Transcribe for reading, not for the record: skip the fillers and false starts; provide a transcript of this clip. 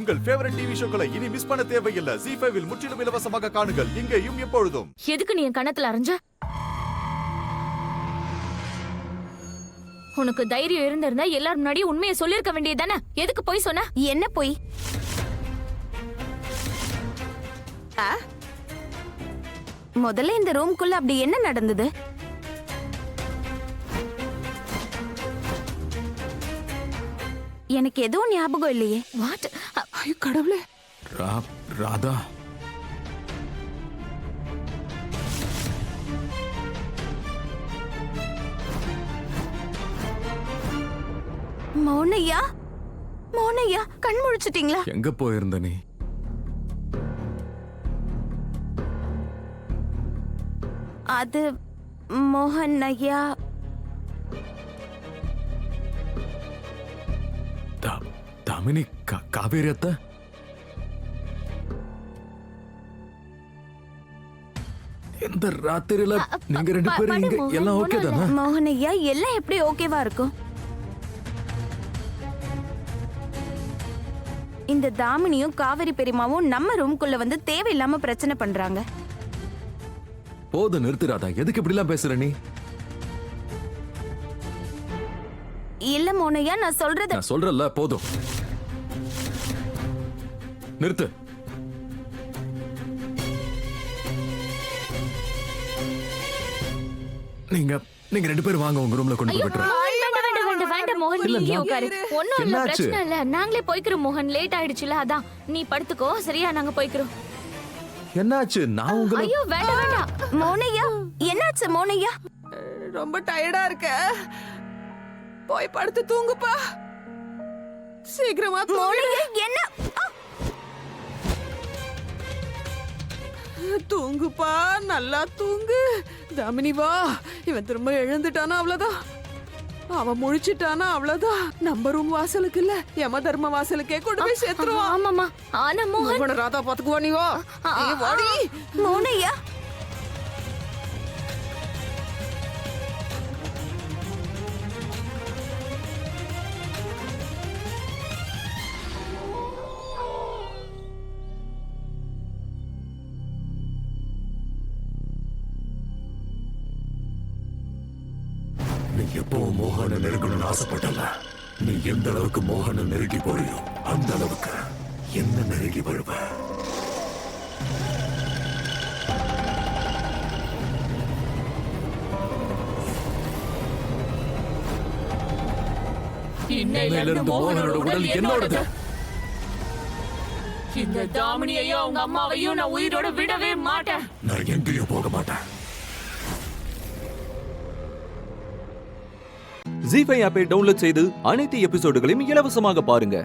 உங்கள் favourite TV ஷோக்களை இனி miss பண்ண தேவையில்லை. ZEE5 இல் முற்றிலும் இலவசமாக காணுங்கள். இங்கேயும் எப்பொழுதும். எதுக்கு நீ என் கண்ணத்துல அரைஞ்ச? உனக்கு தைரியம் இருந்திருந்தா எல்லாரும் முன்னாடி உண்மையை சொல்லிருக்க வேண்டியதானே? எதுக்கு போய் சொன்ன? என்ன போய்? முதல்ல இந்த ரூம்குள்ள அப்படி என்ன நடந்தது? எனக்கு எதுவும் ஞாபகம் இல்லையே. வாட்? ஐயோ கடவுளே. ராதா, மௌனையா, மௌனையா, கண் முழிச்சிட்டீங்களா? எங்க போயிருந்த நீ? அது மோகன் ஐயா. தாமினி, காவேரி அத்தை, இந்த ராத்திரியில நீங்க ரெண்டு பேரும் இங்க எல்லாம் ஓகே தானே? மோகன் ஐயா, எல்லாம் எப்படி ஓகேவா இருக்கும்? இந்த தாமினியும் காவேரி பெரியமாவும் நம்ம ரூம்குள்ள வந்து தேவையில்லாம பிரச்சனை பண்றாங்க. போதும் நிறுத்து ராதா, எதுக்கு இப்படி எல்லாம் பேசுற நீ? இல்ல மோனையா, நான் சொல்றல, போதும் நிறுத்து. நீங்க ரெண்டு பேரும் வாங்க, உங்க ரூம்ல கொண்டு போய் விட்டுறேன். மோகன் நீ உட்காரு. ஒண்ணும் இல்ல, பிரச்சனை இல்ல. நாங்களே போய்க்கிறோம் மோகன். லேட் ஆயிடுச்சுல, அதான். நீ படுத்துக்கோ, சரியா? நாங்க போய்க்கிறோம். என்னாச்சு? நான் உங்களை... ஐயோ வேண்டாம் வேண்டாம். மோனையா, என்னாச்சு மோனையா? ரொம்ப டயர்டா இருக்க, போய் படுத்து தூங்குப்பா. சீக்கிரமா மோனையா, என்ன? தூங்குப்பா, நல்லா தூங்கு. தாமினி வா, இவன் திரும்ப எழுந்துட்டானா அவ்வளவுதான். அவன் முழிச்சிட்டானா அவ்வளவுதான். நம்ம ரூம் வாசலுக்கு இல்ல, யம தர்ம வாசலுக்கே கொண்டு போய் சேர்த்துருவான். ஆமாமா. ஆனா மோகன், ராதா பாத்துக்குவா. நீ வா, வாடி மோனையா. நீ எப்பவும் மோகனை நெருங்கணும்னு ஆசைப்பட்டல. நீ எந்த அளவுக்கு மோகனை நெருங்கி போறியோ அந்த அளவுக்கு என்ன நெருங்கி வருவ. இன்னையிலிருந்து மோகனோட உடல் என்னோடது. இந்த தாமினியையும் அவங்க அம்மாவையும் நான் உயிரோட விடவே மாட்டேன். நான் எங்கேயும் போக மாட்டேன். ZEE5 ஆப்பை டவுன்லோட் செய்து அனைத்து எபிசோடுகளையும் இலவசமாக பாருங்க.